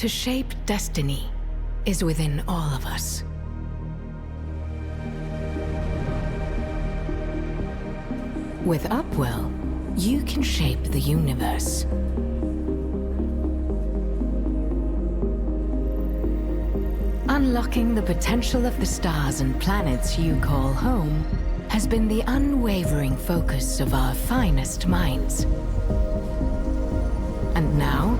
to shape destiny is within all of us. With Upwell, you can shape the universe. Unlocking the potential of the stars and planets you call home has been the unwavering focus of our finest minds. And now,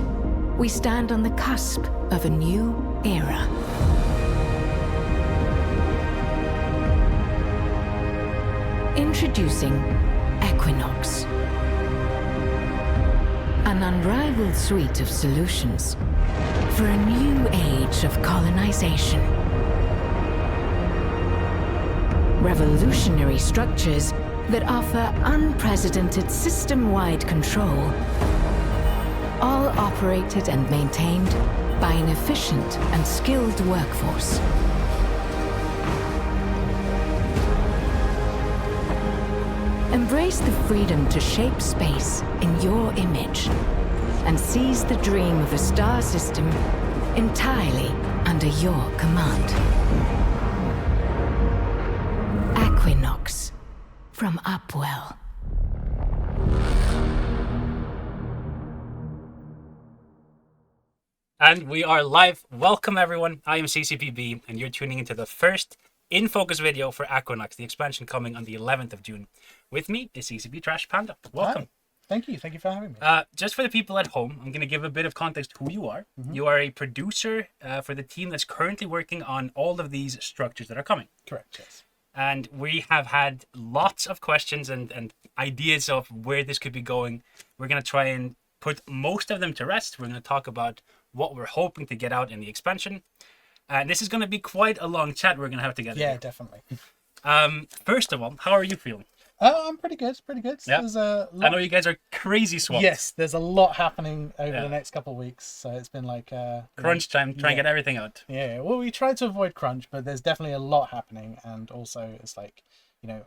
we stand on the cusp of a new era. Introducing Equinox. An unrivaled suite of solutions for a new age of colonization. Revolutionary structures that offer unprecedented system-wide control, all operated and maintained by an efficient and skilled workforce. Embrace the freedom to shape space in your image and seize the dream of a star system entirely under your command. Equinox from Upwell. And we are live. Welcome everyone. I am CCPB and you're tuning into the first in-focus video for Equinox, the expansion coming on the 11th of June. With me is CCP Trash Panda. Welcome. Hi. Thank you for having me. Just for the people at home, I'm going to give a bit of context who you are. You are a producer for the team that's currently working on all of these structures that are coming. Correct, yes. And we have had lots of questions and ideas of where this could be going. We're going to try and put most of them to rest. We're going to talk about what we're hoping to get out in the expansion. And this is going to be quite a long chat we're going to have together. Yeah, here. definitely. First of all, how are you feeling? I'm pretty good. Yeah. There's a lot... I know you guys are crazy swamped. Yes, there's a lot happening over the next couple of weeks. So it's been like... crunch time, try and get everything out. Yeah, well, we try to avoid crunch, but there's definitely a lot happening. And also, it's like,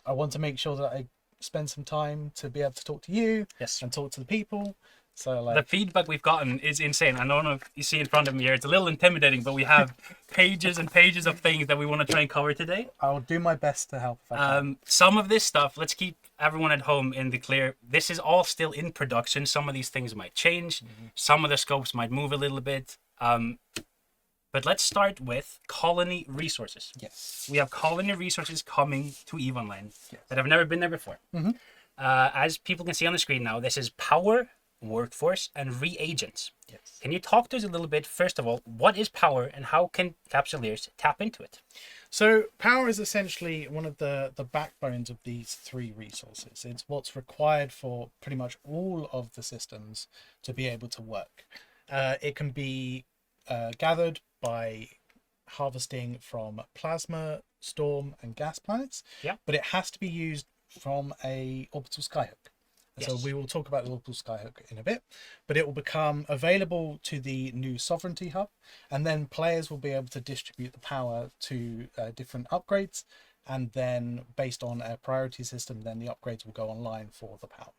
I want to make sure that I spend some time to be able to talk to you and talk to the people. So like the feedback we've gotten is insane. I don't know if you see in front of me here. It's a little intimidating, but we have pages and pages of things that we want to try and cover today. I'll do my best to help if I can. Some of this stuff, let's keep everyone at home in the clear. This is all still in production. Some of these things might change. Some of the scopes might move a little bit. But let's start with colony resources. Yes. We have colony resources coming to EVE Online that have never been there before. As people can see on the screen now, this is power, workforce, and reagents. Yes. Can you talk to us a little bit, first of all, what is power and how can Capsuleers tap into it? So power is essentially one of the backbones of these three resources. It's what's required for pretty much all of the systems to be able to work. It can be gathered by harvesting from plasma, storm, and gas planets, but it has to be used from a orbital skyhook. So we will talk about the orbital skyhook in a bit, but it will become available to the new sovereignty hub, and then players will be able to distribute the power to different upgrades, and then based on a priority system, then the upgrades will go online for the power.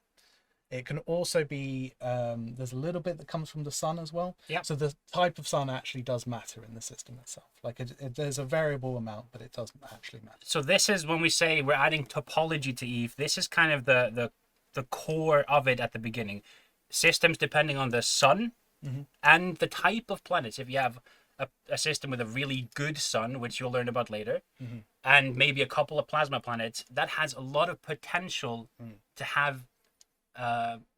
It can also be, there's a little bit that comes from the sun as well. So the type of sun actually does matter in the system itself. Like there's a variable amount, but it doesn't actually matter. So this is when we say we're adding topology to EVE, this is kind of the core of it at the beginning. Systems depending on the sun and the type of planets. If you have a system with a really good sun, which you'll learn about later, and maybe a couple of plasma planets, that has a lot of potential to have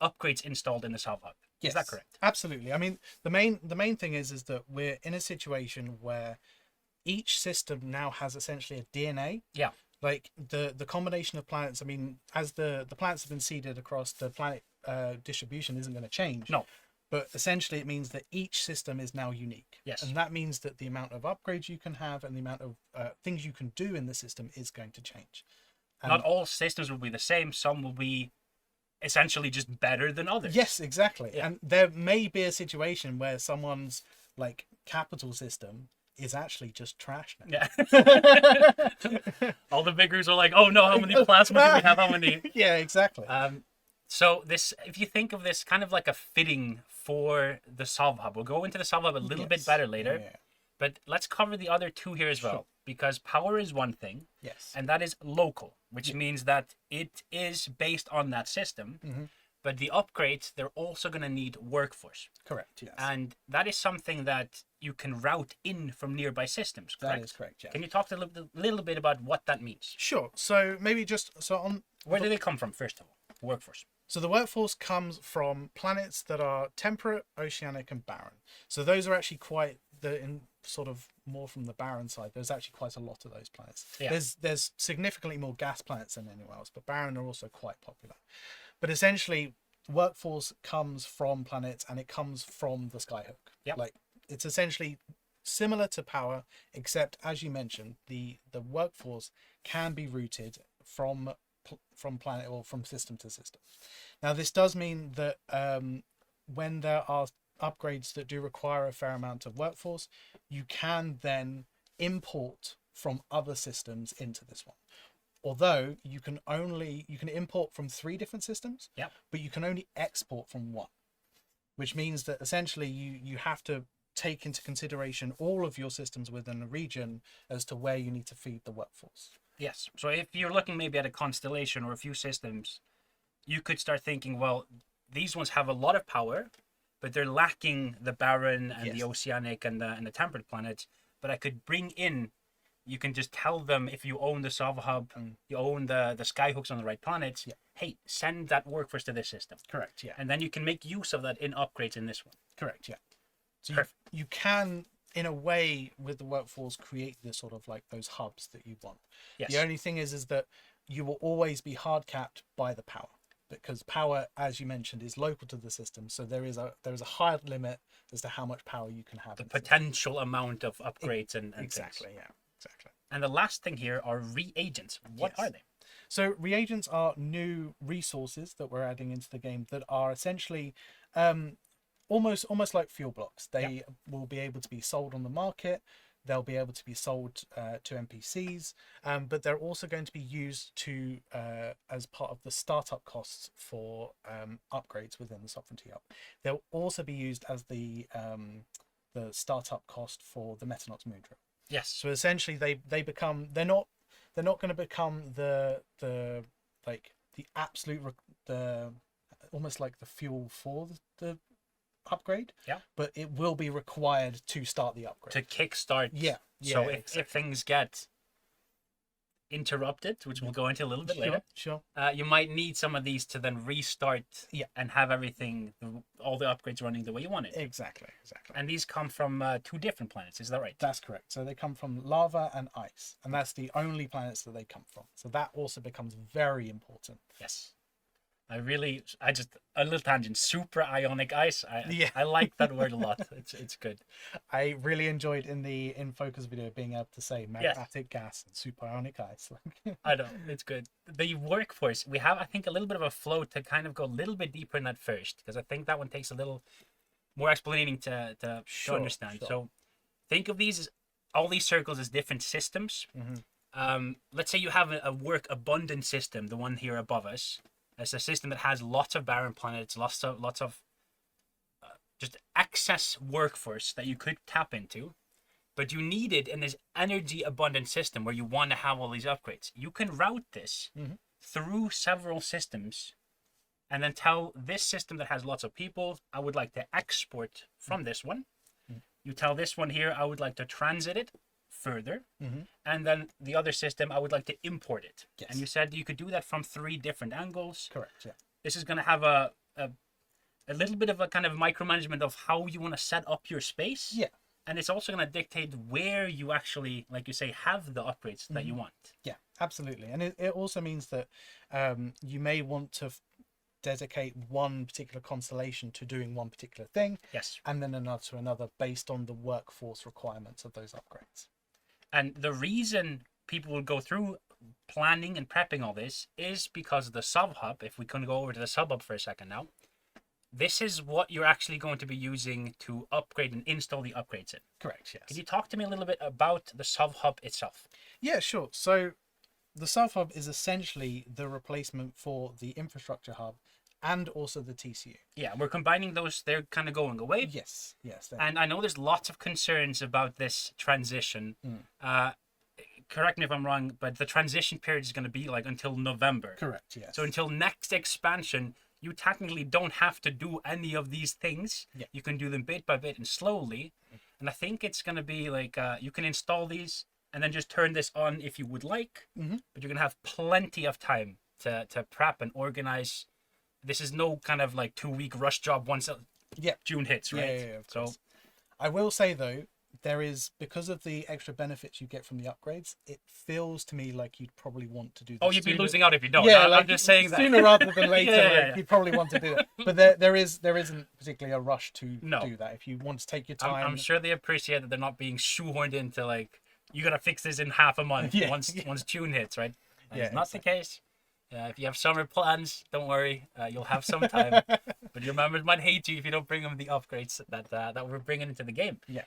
upgrades installed in the South Hub. Yes, is that correct? Absolutely. I mean, the main thing is that we're in a situation where each system now has essentially a DNA. Yeah. Like the combination of planets, I mean, as the planets have been seeded across, the planet distribution isn't going to change. No. But essentially it means that each system is now unique. Yes. And that means that the amount of upgrades you can have and the amount of things you can do in the system is going to change. And not all systems will be the same. Some will be essentially just better than others. Yes, exactly. Yeah. And there may be a situation where someone's like capital system is actually just trash now. Yeah. All the biggers are like, oh no, how many plasma do we have? How many? Yeah, exactly. So this, if you think of this kind of like a fitting for the Solve Hub, we'll go into the Solve Hub a little bit better later. Yeah. But let's cover the other two here as well, Sure. because power is one thing, Yes. and that is local, which means that it is based on that system. But the upgrades, they're also going to need workforce. Correct. Yes. And that is something that you can route in from nearby systems, correct? That is correct. Yeah. Can you talk a little bit about what that means? Sure. So maybe Where do they come from, first of all? Workforce. So the workforce comes from planets that are temperate, oceanic, and barren. So those are actually quite sort of more from the barren side. There's actually quite a lot of those planets. Yeah. There's significantly more gas planets than anywhere else, but barren are also quite popular. But essentially, workforce comes from planets, and it comes from the skyhook. Yep. Like, it's essentially similar to power, except as you mentioned, the workforce can be routed from planet or from system to system. Now, this does mean that when there are upgrades that do require a fair amount of workforce, you can then import from other systems into this one. Although you can import from 3 different systems, but you can only export from 1, which means that essentially you have to take into consideration all of your systems within a region as to where you need to feed the workforce. Yes. So if you're looking maybe at a constellation or a few systems, you could start thinking, well, these ones have a lot of power, but they're lacking the barren and the oceanic and the temperate planets. But I could bring in, you can just tell them, if you own the Solve Hub, you own the skyhooks on the right planets, hey, send that workforce to this system. Correct, yeah. And then you can make use of that in upgrades in this one. Correct, yeah. So you can, in a way, with the workforce, create the sort of like those hubs that you want. Yes. The only thing is that you will always be hard capped by the power, because power, as you mentioned, is local to the system. So there is a hard limit as to how much power you can have. The potential amount of upgrades and exactly, things. yeah, exactly. And the last thing here are reagents. What are they? So reagents are new resources that we're adding into the game that are essentially almost like fuel blocks. They will be able to be sold on the market. They'll be able to be sold to NPCs, but they're also going to be used to as part of the startup costs for upgrades within the Sovereignty Hub. They'll also be used as the startup cost for the Metox moon drill. Yes. So essentially, they're not going to become the absolute almost like the fuel for the upgrade. Yeah. But it will be required to start the upgrade. To kickstart. Yeah. So if things get interrupted, which we'll go into a little bit later, Sure. you might need some of these to then restart and have everything, all the upgrades running the way you want it. Exactly. And these come from 2 different planets, is that right? That's correct. So they come from lava and ice, and that's the only planets that they come from. So that also becomes very important. Yes. A little tangent, super ionic ice. I like that word a lot. It's good. I really enjoyed in Focus video being able to say magmatic gas and super ionic ice. I know, it's good. The workforce, we have, I think, a little bit of a flow to kind of go a little bit deeper in that first, because I think that one takes a little more explaining to understand. Sure. So think of these as all these circles as different systems. Let's say you have a work abundant system, the one here above us. It's a system that has lots of barren planets, lots of just excess workforce that you could tap into, but you need it in this energy abundant system where you want to have all these upgrades. You can route this through several systems and then tell this system that has lots of people, I would like to export from this one. You tell this one here, I would like to transit it further, and then the other system, I would like to import it. Yes. And you said you could do that from 3 different angles. Correct, yeah. This is going to have a little bit of a kind of micromanagement of how you want to set up your space. Yeah. And it's also going to dictate where you actually, like you say, have the upgrades that you want. Yeah, absolutely. And it also means that you may want to dedicate one particular constellation to doing one particular thing. Yes. And then another to another based on the workforce requirements of those upgrades. And the reason people will go through planning and prepping all this is because the sub-hub, if we can go over to the sub-hub for a second now, this is what you're actually going to be using to upgrade and install the upgrades in. Correct, yes. Could you talk to me a little bit about the sub-hub itself? Yeah, sure. So the sub-hub is essentially the replacement for the infrastructure hub and also the TCU. Yeah, we're combining those. They're kind of going away. Yes, yes. And I know there's lots of concerns about this transition. Correct me if I'm wrong, but the transition period is going to be like until November. Correct, yes. So until next expansion, you technically don't have to do any of these things. Yeah. You can do them bit by bit and slowly. And I think it's going to be like you can install these and then just turn this on if you would like. But you're going to have plenty of time to prep and organize. This is no kind of like 2-week rush job once June hits, right? Yeah, of course. I will say, though, there is, because of the extra benefits you get from the upgrades, it feels to me like you'd probably want to do this. Oh, you'd be losing out if you don't. Yeah, I'm just saying that. Sooner rather than later, Yeah. you'd probably want to do that. But there isn't particularly a rush to do that. If you want to take your time. I'm sure they appreciate that they're not being shoehorned into like, you got to fix this in half a month once June hits, right? It's not the case. If you have summer plans, don't worry, you'll have some time. But your members might hate you if you don't bring them the upgrades that we're bringing into the game. Yeah.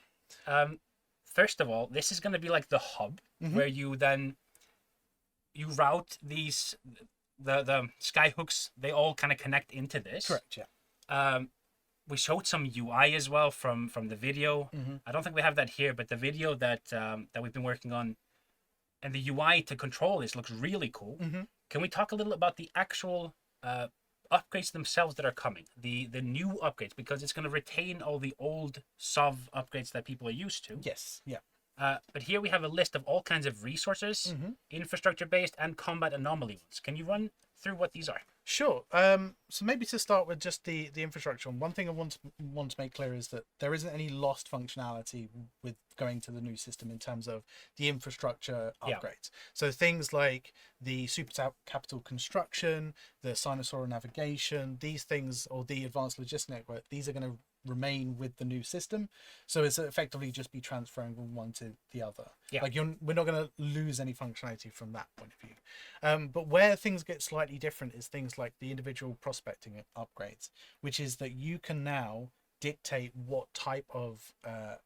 First of all, this is going to be like the hub where you route these the skyhooks. They all kind of connect into this. Correct. Yeah. We showed some UI as well from the video. I don't think we have that here, but the video that we've been working on and the UI to control this looks really cool. Can we talk a little about the actual upgrades themselves that are coming, the new upgrades, because it's going to retain all the old SOV upgrades that people are used to. Yes. Yeah. But here we have a list of all kinds of resources, infrastructure based and combat anomaly ones. Can you run through what these are? Sure. So maybe to start with just the infrastructure. One thing I want to make clear is that there isn't any lost functionality with going to the new system in terms of the infrastructure upgrades. So things like the super capital construction, the sinusoidal navigation, these things, or the advanced logistic network, these are going to remain with the new system. So it's effectively just be transferring from one to the other. Like we're not going to lose any functionality from that point of view. But where things get slightly different is things like the individual prospecting upgrades, which is that you can now dictate what type of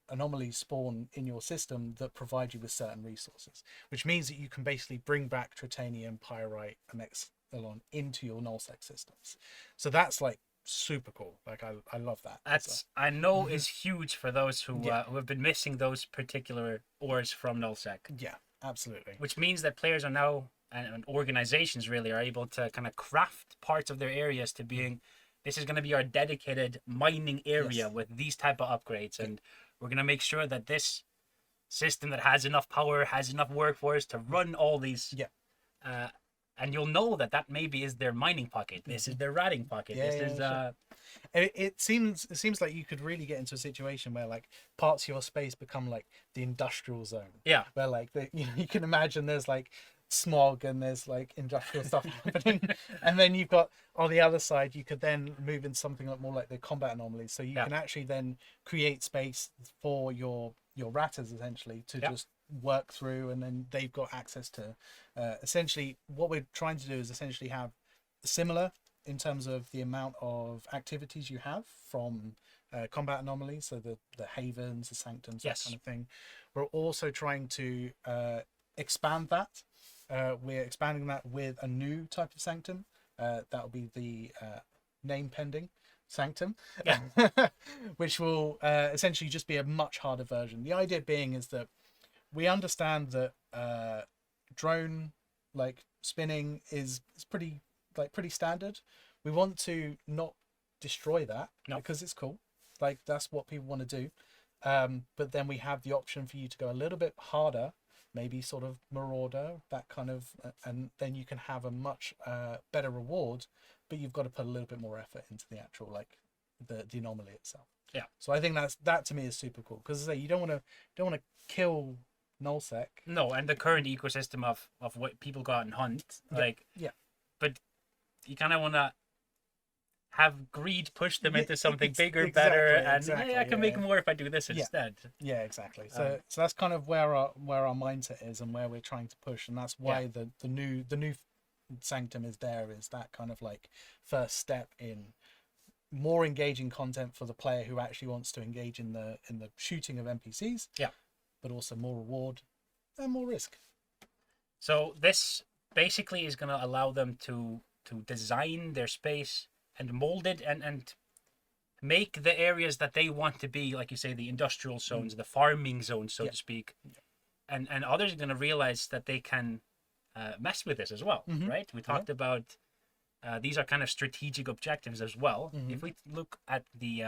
anomalies spawn in your system that provide you with certain resources, which means that you can basically bring back tritanium, pyrite, and epsilon into your nullsec systems. So that's like super cool. Like I love that. That's I know is huge for those who have been missing those particular ores from Nullsec. Yeah, absolutely. Which means that players are now and organizations really are able to kind of craft parts of their areas to being, this is going to be our dedicated mining area with these type of upgrades, and we're going to make sure that this system that has enough power, has enough workforce to run all these. And you'll know that maybe is their mining pocket. This is their ratting pocket. It seems like you could really get into a situation where like parts of your space become like the industrial zone. Yeah. Where like you can imagine there's like smog and there's like industrial stuff happening, and then you've got on the other side you could then move into something like more like the combat anomalies. So you can actually then create space for your ratters essentially to just work through, and then they've got access to essentially what we're trying to do is essentially have similar in terms of the amount of activities you have from combat anomalies, so the havens, the sanctums, that kind of thing. We're also trying to expand that. We're expanding that with a new type of sanctum. That will be the name pending sanctum, which will essentially just be a much harder version. The idea being is that we understand that drone like spinning is pretty standard. We want to not destroy that because it's cool. Like that's what people want to do. But then we have the option for you to go a little bit harder, maybe sort of marauder, that kind of, and then you can have a much better reward, but you've got to put a little bit more effort into the actual like the anomaly itself. Yeah. So I think that to me is super cool, because you don't want to kill Nullsec. No, and the current ecosystem of what people go out and hunt, but you kind of want to have greed push them into something bigger, better, and I can make more if I do this instead. Yeah, exactly. So that's kind of where our mindset is and where we're trying to push, and that's why the new sanctum is there. Is that kind of like first step in more engaging content for the player who actually wants to engage in the shooting of NPCs. Yeah, but also more reward and more risk. So this basically is going to allow them to design their space and mold it and make the areas that they want to be, like you say, the industrial zones, the farming zones, so to speak. And others are going to realize that they can mess with this as well, right? We talked about these are kind of strategic objectives as well. If we look at the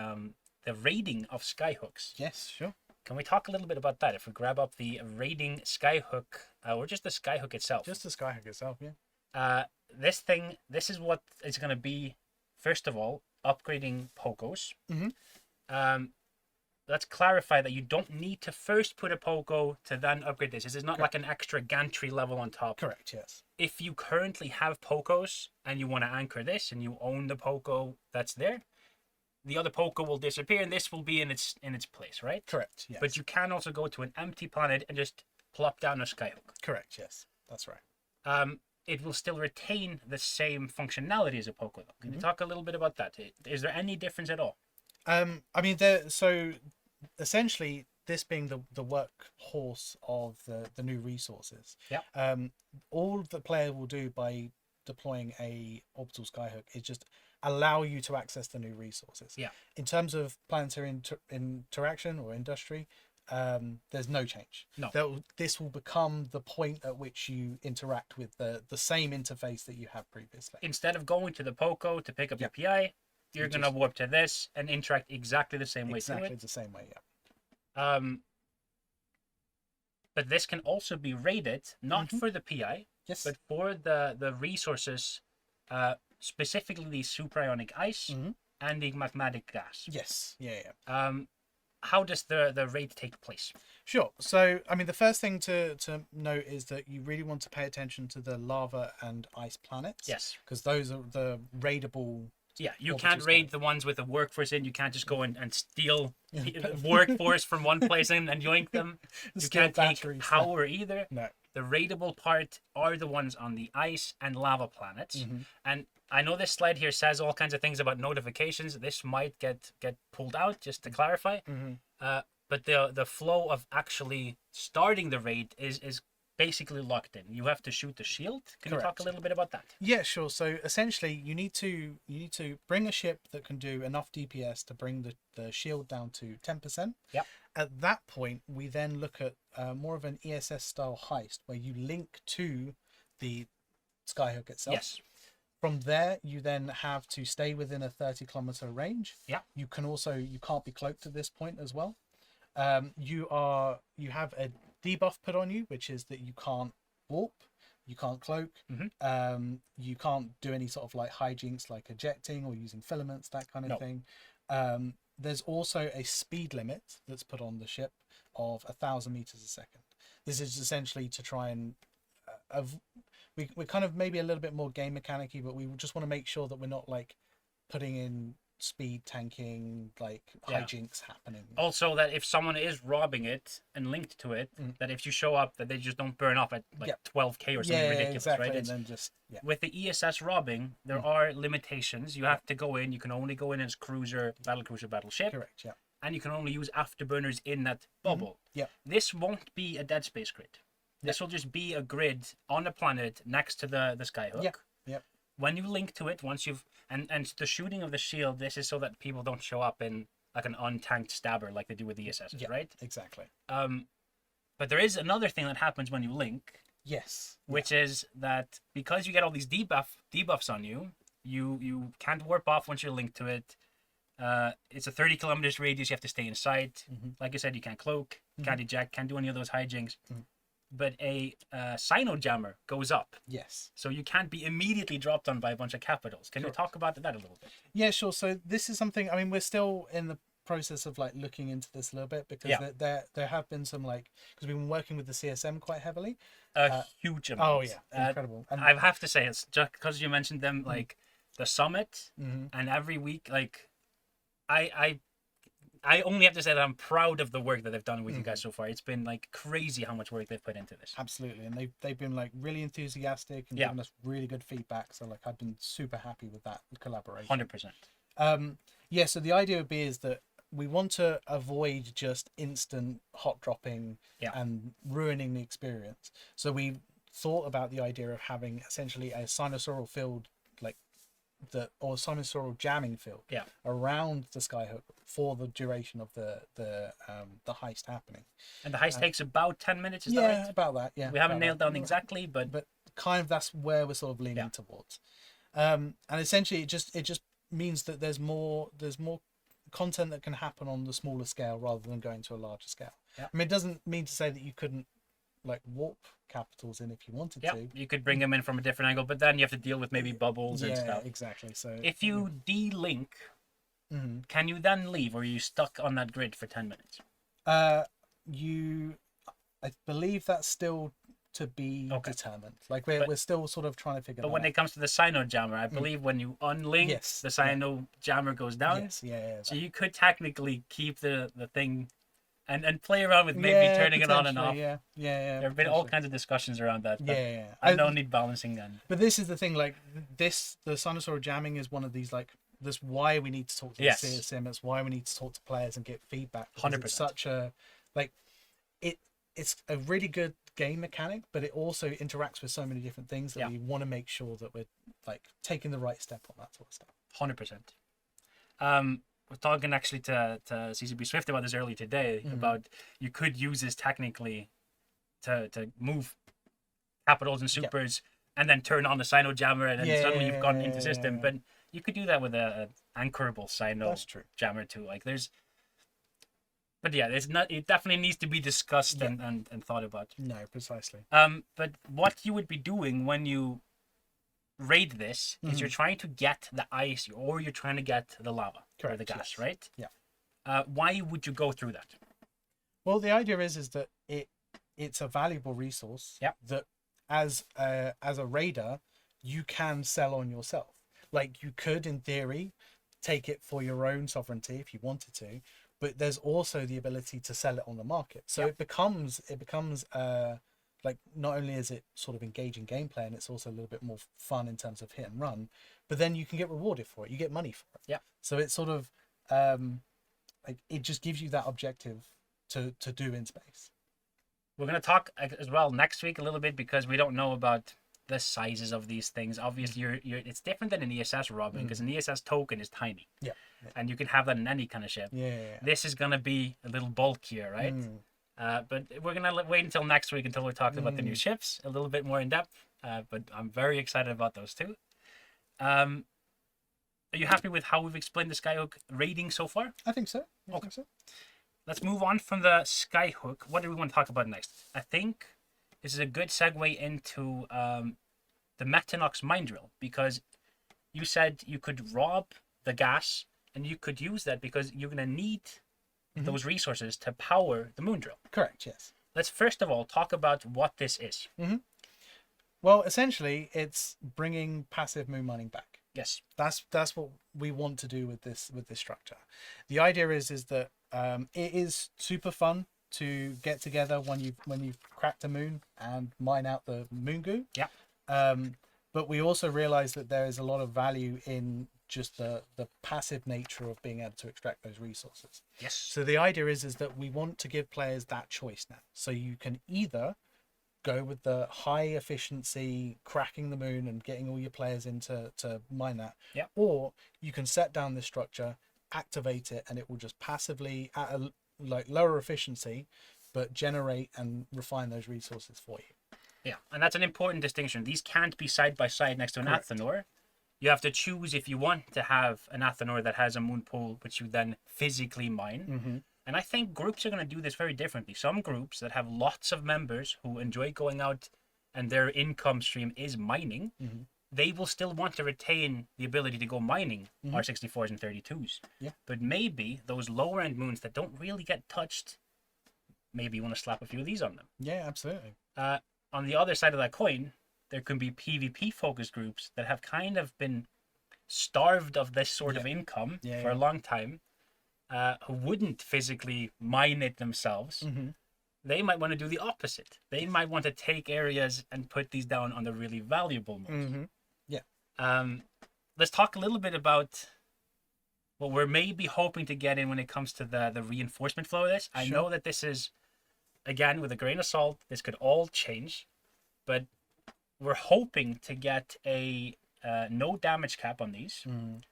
raiding of skyhooks. Yes, sure. Can we talk a little bit about that? If we grab up the raiding skyhook, or just the skyhook itself. Just the skyhook itself, yeah. This is what it's going to be. First of all, upgrading Pokos. Let's clarify that you don't need to first put a Poco to then upgrade this. This is not like an extra gantry level on top. Correct, yes. If you currently have Pokos and you want to anchor this and you own the Poco that's there, the other Poco will disappear and this will be in its place, right? Correct, yes. But you can also go to an empty planet and just plop down a skyhook. Correct, yes. That's right. It will still retain the same functionality as a Poco, though. Can you talk a little bit about that? Is there any difference at all? I mean, so essentially, this being the workhorse of the new resources. Yeah. All the player will do by deploying a orbital skyhook is just allow you to access the new resources. Yeah. In terms of planetary interaction or industry, there's no change. No. This will become the point at which you interact with the same interface that you had previously. Instead of going to the Poco to pick up your PI, you're going to warp to this and interact exactly the same way to it. Exactly the same way, yeah. But this can also be raided, not for the PI, yes, but for the resources, specifically the supraionic ice and the magmatic gas. Yes, yeah. How does the raid take place? Sure. So, I mean, the first thing to note is that you really want to pay attention to the lava and ice planets. Yes. Because those are the raidable. Yeah, you can't raid the ones with the workforce in. You can't just go and steal workforce from one place and yoink them. You can't take power either. No. The raidable part are the ones on the ice and lava planets. And I know this slide here says all kinds of things about notifications. This might get pulled out, just to clarify. But the flow of actually starting the raid is basically locked in. You have to shoot the shield. Can you talk a little bit about that? Yeah, sure. So essentially, you need to bring a ship that can do enough DPS to bring the shield down to 10%. Yeah. At that point, we then look at more of an ESS style heist where you link to the skyhook itself. Yes. From there, you then have to stay within a 30-kilometer range. Yeah. You can't be cloaked at this point as well. You have a debuff put on you, which is that you can't warp, you can't cloak, you can't do any sort of like hijinks like ejecting or using filaments, that kind of thing. There's also a speed limit that's put on the ship of 1,000 meters a second. This is essentially to try and we're kind of maybe a little bit more game mechanic-y, but we just want to make sure that we're not like putting in speed tanking, like hijinks happening. Also, that if someone is robbing it and linked to it, that if you show up, that they just don't burn up at like 12k or something ridiculous, exactly. right? And then just with the ESS robbing, there are limitations. You have to go in. You can only go in as cruiser, battleship. Correct. Yeah. And you can only use afterburners in that bubble. Yeah. This won't be a Dead Space grid. This will just be a grid on a planet next to the skyhook. Yeah. Yep. When you link to it, once you've and the shooting of the shield, this is so that people don't show up in like an untanked stabber like they do with the ESSs, right? Exactly. But there is another thing that happens when you link. Yes. Which is that because you get all these debuffs on you, you can't warp off once you're linked to it. It's a 30 kilometers radius. You have to stay inside. Like I said, you can't cloak, can't eject, can't do any of those hijinks. But a Sino jammer goes up. Yes. So you can't be immediately dropped on by a bunch of capitals. Can you talk about that a little bit? Yeah, sure. So this is something, I mean, we're still in the process of like looking into this a little bit because there have been some like, because we've been working with the CSM quite heavily. A huge amount. Oh yeah, incredible. And I have to say, it's just because you mentioned them, like the summit and every week, like I only have to say that I'm proud of the work that they've done with you guys so far. It's been like crazy how much work they've put into this. Absolutely, and they've been like really enthusiastic and given us really good feedback. So like I've been super happy with that collaboration. 100%. Yeah. So the idea would be is that we want to avoid just instant hot dropping and ruining the experience. So we thought about the idea of having essentially a sinusoidal field like or sinusoidal jamming field Yeah. around the skyhook for the duration of the heist happening. And the heist takes about 10 minutes, is that Yeah, right? about that. Yeah, We haven't about nailed that. down exactly, but kind of that's where we're sort of leaning towards. And essentially, it just means that there's more content that can happen on the smaller scale rather than going to a larger scale. Yeah. I mean, it doesn't mean to say that you couldn't like warp capitals in if you wanted to. You could bring them in from a different angle, but then you have to deal with maybe bubbles and stuff. Yeah, exactly. So If you de-link, can you then leave, or are you stuck on that grid for 10 minutes? I believe that's still to be determined. Like we're still sort of trying to figure. But that when out. it comes to the Sino jammer, I believe when you unlink, the Sino jammer goes down. Yes, yeah. So you could technically keep the thing and play around with maybe turning it on and off. Yeah. There have been all kinds of discussions around that. But Yeah. I don't need balancing then. But this is the thing, like the sinusoidal jamming is one of these like that's why we need to talk to the CSM. It's why we need to talk to players and get feedback. 100%. It's such a like it's a really good game mechanic, but it also interacts with so many different things that we want to make sure that we're like taking the right step on that sort of stuff. 100%. We're talking actually to CCB Swift about this earlier today about you could use this technically to move capitals and supers and then turn on the Sino jammer and then suddenly you've gone into system. But you could do that with an anchorable Sino jammer too. Like but yeah, it definitely needs to be discussed and thought about. No, precisely. But what you would be doing when you raid this is you're trying to get the ice or you're trying to get the lava or the gas, right? Yeah. Why would you go through that? Well, the idea is that it's a valuable resource that as a raider you can sell on yourself. Like you could, in theory, take it for your own sovereignty if you wanted to, but there's also the ability to sell it on the market. So it becomes like not only is it sort of engaging gameplay and it's also a little bit more fun in terms of hit and run, but then you can get rewarded for it. You get money for it. Yeah. So it's sort of like it just gives you that objective to do in space. We're going to talk as well next week a little bit because we don't know about the sizes of these things. Obviously, it's different than an ESS, Robin, because an ESS token is tiny. Yeah. And you can have that in any kind of ship. Yeah. This is going to be a little bulkier, right? But we're going to wait until next week until we talk about the new ships a little bit more in depth. But I'm very excited about those too. Are you happy with how we've explained the Skyhook rating so far? I think so. Okay. Let's move on from the Skyhook. What do we want to talk about next? I think this is a good segue into the Metox mine drill, because you said you could rob the gas and you could use that because you're going to need those resources to power the moon drill. Correct, yes. Let's first of all talk about what this is. Well, essentially, it's bringing passive moon mining back. Yes. That's what we want to do with this structure. The idea is that it is super fun to get together when you've cracked a moon and mine out the moon goo. Yeah. But we also realize that there is a lot of value in just the passive nature of being able to extract those resources. Yes. So the idea is that we want to give players that choice now. So you can either go with the high efficiency cracking the moon and getting all your players in to mine that, or you can set down this structure, activate it, and it will just passively at a lower efficiency but generate and refine those resources for you. Yeah, and that's an important distinction. These can't be side by side next to an Athanor. You have to choose if you want to have an Athanor that has a moon pool which you then physically mine. And I think groups are going to do this very differently. Some groups that have lots of members who enjoy going out and their income stream is mining, they will still want to retain the ability to go mining R64s and 32s. Yeah. But maybe those lower end moons that don't really get touched, maybe you want to slap a few of these on them. Yeah, absolutely. On the other side of that coin, there can be PvP focused groups that have kind of been starved of this sort of income for a long time. Who wouldn't physically mine it themselves, they might want to do the opposite. They might want to take areas and put these down on the really valuable moons. Let's talk a little bit about what we're maybe hoping to get in when it comes to the reinforcement flow of this. I know that this is, again, with a grain of salt, this could all change, but we're hoping to get a no damage cap on these, Mm.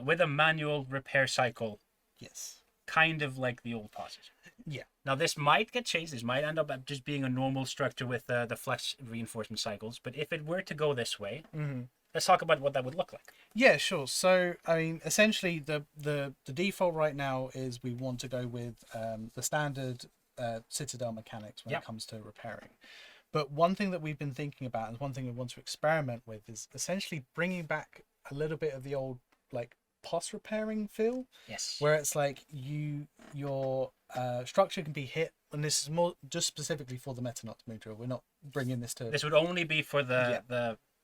with a manual repair cycle, Yes. kind of like the old posses. Yeah. Now this might get changed. This might end up just being a normal structure with the flex reinforcement cycles. But if it were to go this way, let's talk about what that would look like. Yeah, sure. So, I mean, essentially, the default right now is we want to go with the standard Citadel mechanics when it comes to repairing. But one thing that we've been thinking about, and one thing we want to experiment with, is essentially bringing back a little bit of the old, like, POS repairing feel. Yes. Where it's like your structure can be hit, and this is more just specifically for the Metox moon drill. We're not bringing this to. This would only be for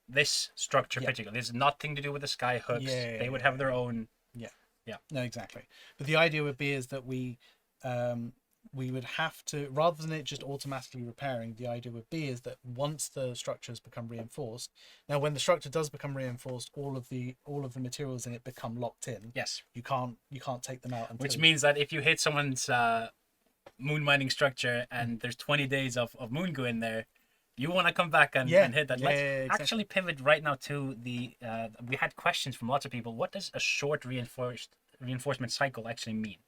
this structure particularly. There's nothing to do with the skyhooks. They would have their own. Yeah. No, exactly. But the idea would be is that we would have to, rather than it just automatically repairing, the idea would be is that once the structures become reinforced, now when the structure does become reinforced, all of the materials in it become locked in. Yes. You can't take them out. Which means that if you hit someone's moon mining structure and there's 20 days of moon goo in there, you want to come back and hit that. Let's actually pivot right now to the. We had questions from lots of people. What does a short reinforcement cycle actually mean?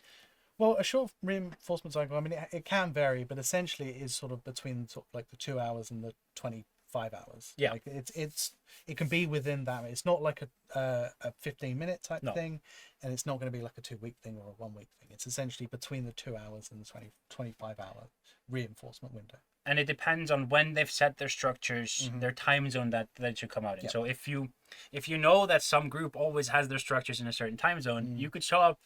Well, a short reinforcement cycle, I mean, it can vary, but essentially it is sort of between sort of like the 2 hours and the 25 hours. Yeah. Like it can be within that. It's not like a 15-minute type thing, and it's not going to be like a 2-week thing or a 1-week thing. It's essentially between the 2 hours and the 25-hour reinforcement window. And it depends on when they've set their structures, their time zone that should come out in. So if you know that some group always has their structures in a certain time zone, you could show up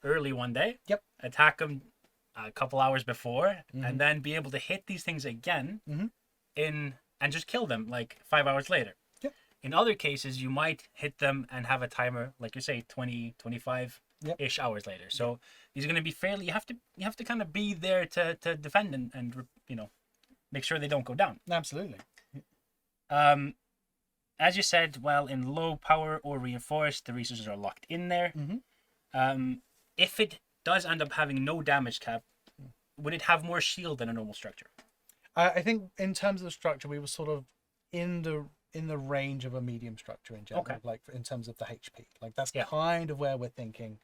early one day, attack them a couple hours before, and then be able to hit these things again and just kill them like 5 hours later. In other cases, you might hit them and have a timer, like you say, 20, 25-ish hours later. So these are going to be fairly. You have to kind of be there to defend and make sure they don't go down. Absolutely. As you said, well, in low power or reinforced, the resources are locked in there. If it does end up having no damage cap, would it have more shield than a normal structure? I think in terms of the structure, we were sort of in the range of a medium structure in general, like in terms of the HP. Like that's kind of where we're thinking.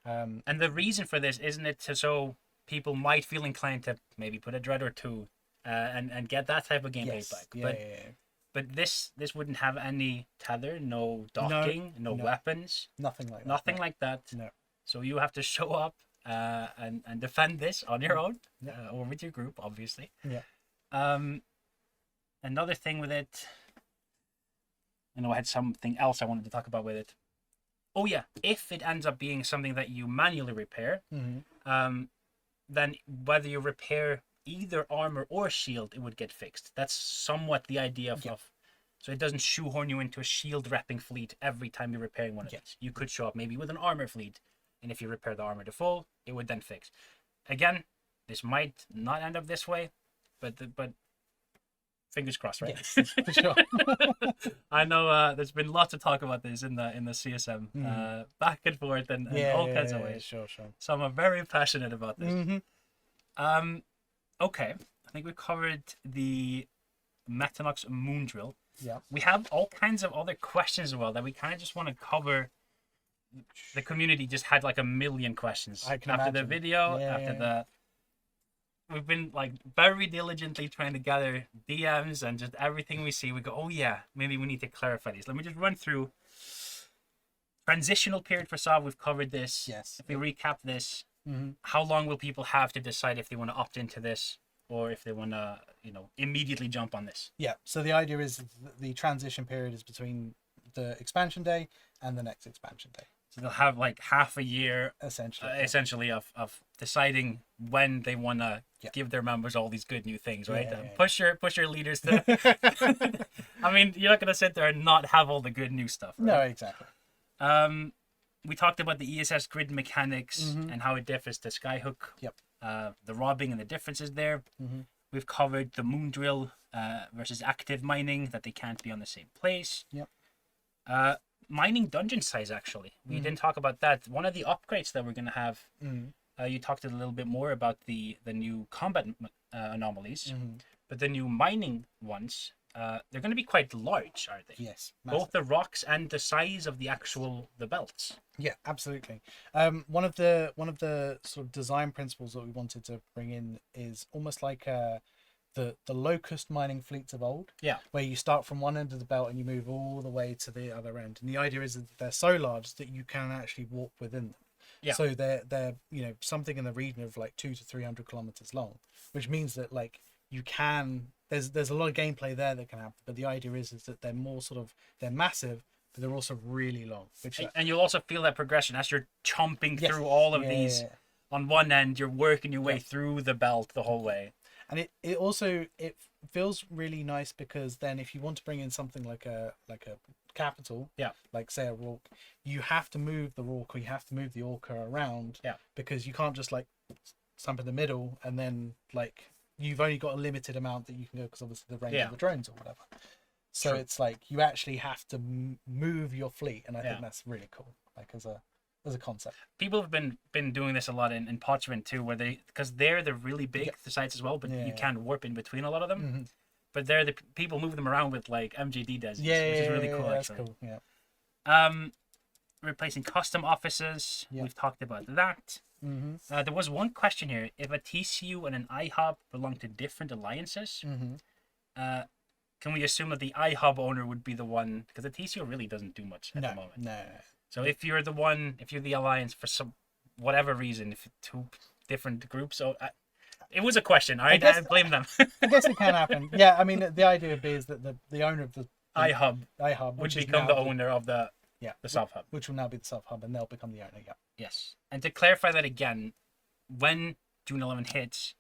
And the reason for this, isn't it so people might feel inclined to maybe put a dread or two and get that type of gameplay back. But this wouldn't have any tether, no docking, no weapons. Nothing like that. Nothing like that. No. So you have to show up and defend this on your own or with your group, obviously. Another thing with it, I had something else I wanted to talk about with it. Oh yeah, if it ends up being something that you manually repair, then whether you repair either armor or shield, it would get fixed. That's somewhat the idea of so it doesn't shoehorn you into a shield repping fleet every time you're repairing one of these. You could show up maybe with an armor fleet, and if you repair the armor to full, it would then fix. Again, this might not end up this way, but fingers crossed, right? Yes, for sure. I know there's been lots of talk about this in the CSM, back and forth and all kinds of ways. Sure. So I'm very passionate about this. Okay, I think we covered the Metox moon drill. Yeah. We have all kinds of other questions as well that we kind of just want to cover. The community just had like a million questions after the video, We've been like very diligently trying to gather DMs and just everything we see. We go, oh yeah, maybe we need to clarify these. Let me just run through. Transitional period for Saab, we've covered this. Yes. If we recap this, how long will people have to decide if they want to opt into this or if they want to, immediately jump on this? Yeah. So the idea is the transition period is between the expansion day and the next expansion day. So they'll have like half a year, essentially, of deciding when they want to give their members all these good new things, right? Push your leaders to. I mean, you're not gonna sit there and not have all the good new stuff. Right? No, exactly. We talked about the ESS grid mechanics and how it differs to skyhook. Yep. The robbing and the differences there. We've covered the moon drill versus active mining, that they can't be on the same place. Yep. Mining dungeon size, actually. We didn't talk about that. One of the upgrades that we're going to have, you talked a little bit more about the new combat anomalies, but the new mining ones, they're going to be quite large, aren't they? Yes, massive. Both the rocks and the size of the belts. Yeah, absolutely. One of the sort of design principles that we wanted to bring in is almost like the locust mining fleets of old. Yeah. Where you start from one end of the belt and you move all the way to the other end. And the idea is that they're so large that you can actually walk within them. Yeah. So they're something in the region of like 200 to 300 kilometers long, which means that like you can there's a lot of gameplay there that can happen. But the idea is that they're more they're massive, but they're also really long. And you'll also feel that progression as you're chomping Yes. through all of Yeah, these. yeah, yeah. On one end, you're working your way through the belt the whole way. And it also feels really nice because then if you want to bring in something like a capital, like say a Rork, you have to move the Rork or you have to move the Orca around, because you can't just like stamp in the middle and then like you've only got a limited amount that you can go because obviously the range of the drones or whatever. So True. it's like you actually have to move your fleet, and I think that's really cool. Like as a concept. People have been doing this a lot in Parchment too, where because they're really big, the sites as well, but you can't warp in between a lot of them. Mm-hmm. But they're the people move them around with like MJD desks, which is really cool. That's actually. cool. Yeah. Replacing custom offices. Yeah. We've talked about that. Mm-hmm. There was one question here: if a TCU and an iHub belong to different alliances, can we assume that the iHub owner would be the one? Because the TCU really doesn't do much at the moment. No. So if you're the alliance for some whatever reason, if two different groups, it was a question. I blame them. I guess it can happen. Yeah, I mean the idea would be is that the owner of the iHub would become the owner of the sub hub, which will now be the sub hub, and they'll become the owner. Yeah. Yes, and to clarify that again, when June 11 hits,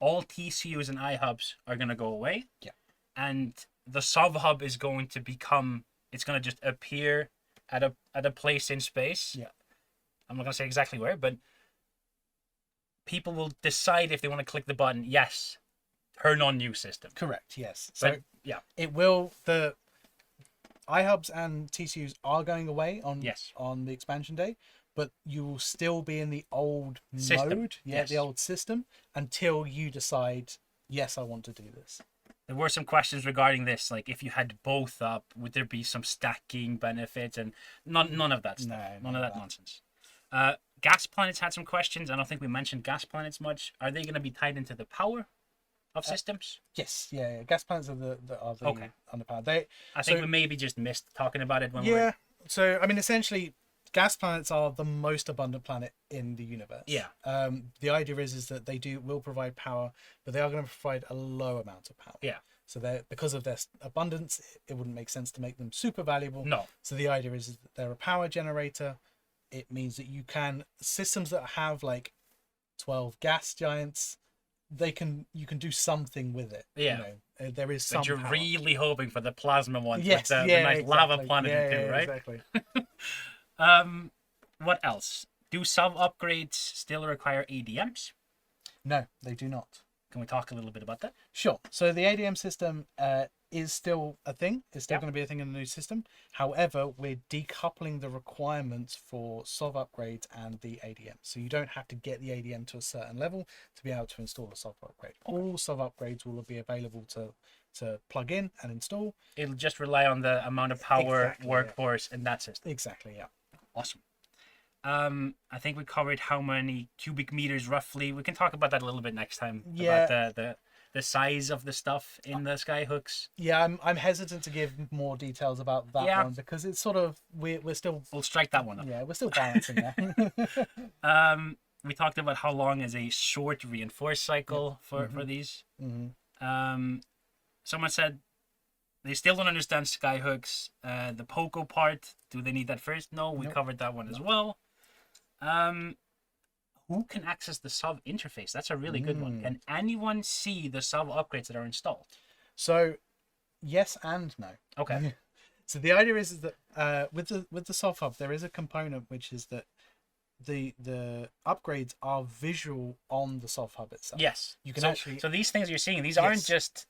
all TCUs and iHubs are going to go away. Yeah. And the sub hub is going to become. It's going to just appear at a place in space. Yeah. I'm not going to say exactly where, but people will decide if they want to click the button. Yes, turn on new system. Correct. Yes. So yeah, it will. The iHubs and TCUs are going away on the expansion day, but you will still be in the old mode. Yeah, the old system until you decide. Yes, I want to do this. There were some questions regarding this, like if you had both up, would there be some stacking benefits? And none of that stuff. None of that nonsense. Gas planets had some questions. I don't think we mentioned gas planets much. Are they going to be tied into the power of systems? Yes, yeah. Gas planets are the underpowered. I think we maybe just missed talking about it when we were... So I mean, essentially, gas planets are the most abundant planet in the universe. Yeah. The idea is that they will provide power, but they are going to provide a low amount of power. Yeah. So because of their abundance, it wouldn't make sense to make them super valuable. No. So the idea is that they're a power generator. It means that you can systems that have like 12 gas giants, you can do something with it. Yeah. You know, there is some. But you're power. really hoping for the plasma ones. Yes. With the nice lava planet too, right? Exactly. What else? Do sub upgrades still require ADMs? No, they do not. Can we talk a little bit about that? Sure. So the ADM system is still a thing. It's still going to be a thing in the new system. However, we're decoupling the requirements for SOV upgrades and the ADM. So you don't have to get the ADM to a certain level to be able to install a SOV upgrade. All SOV upgrades will be available to plug in and install. It'll just rely on the amount of power, workforce in that system. Exactly, yeah. Awesome. I think we covered how many cubic meters roughly. We can talk about that a little bit next time. Yeah. About the size of the stuff in the skyhooks. Yeah, I'm hesitant to give more details about that one because it's sort of we're still. We'll strike that one up. Yeah, we're still balancing that. We talked about how long is a short reinforce cycle for these. Mm-hmm. Someone said they still don't understand skyhooks. The Poco part, do they need that first? No, we covered that one as well. Who can access the sub interface? That's a really good one. Can anyone see the sub upgrades that are installed? So, yes and no. Okay. So the idea is that with the sub hub, there is a component which is that the upgrades are visual on the sub hub itself. Yes. You can So these things you're seeing, these aren't just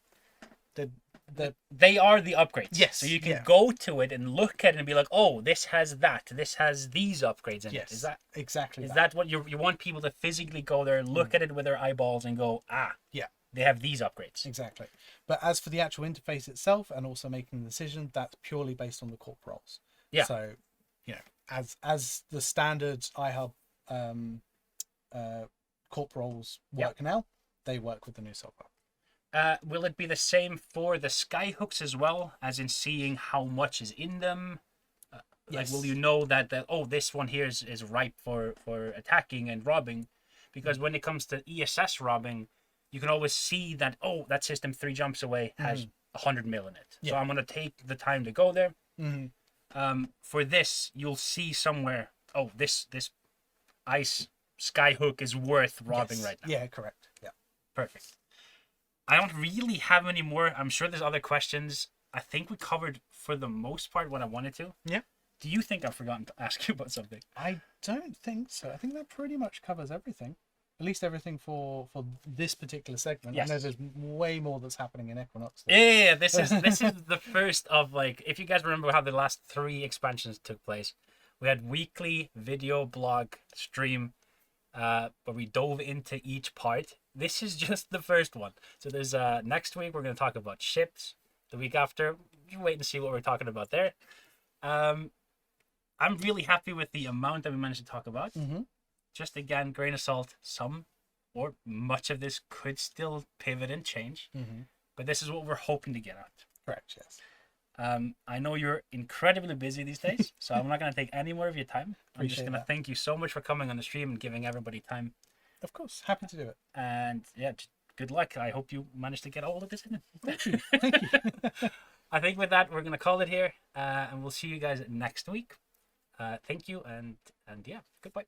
they are the upgrades. Yes. So you can go to it and look at it and be like, oh, this has that. This has these upgrades in it. Is that exactly? Is that what you want people to physically go there, look at it with their eyeballs, and go, ah? Yeah. they have these upgrades. Exactly. But as for the actual interface itself and also making the decision, that's purely based on the corp roles. Yeah. So, you know, as the standard iHub corp roles work now, they work with the new software. Will it be the same for the skyhooks as well, as in seeing how much is in them? Yes. Like, will you know that this one here is ripe for attacking and robbing? Because when it comes to ESS robbing, you can always see that, that system 3 jumps away has 100 mil in it. So I'm going to take the time to go there. For this, you'll see somewhere, this ice skyhook is worth robbing right now. Yeah, correct. Yeah. Perfect. I don't really have any more. I'm sure there's other questions. I think we covered, for the most part, what I wanted to. Yeah. Do you think I've forgotten to ask you about something? I don't think so. I think that pretty much covers everything. At least everything for this particular segment. Yes. I know there's way more that's happening in Equinox. Yeah, this is the first of, like, if you guys remember how the last 3 expansions took place, we had weekly video blog stream where we dove into each part. This is just the first one. So there's next week we're going to talk about ships. The week after, you wait and see what we're talking about there. I'm really happy with the amount that we managed to talk about. Just again, grain of salt, some or much of this could still pivot and change. But this is what we're hoping to get at. Correct, yes. I know you're incredibly busy these days, so I'm not going to take any more of your time. I'm just going to thank you so much for coming on the stream and giving everybody time. Of course, happy to do it. And yeah, good luck. I hope you manage to get all of this in. Thank you. Thank you. I think with that, we're going to call it here, and we'll see you guys next week. Thank you, and yeah, goodbye.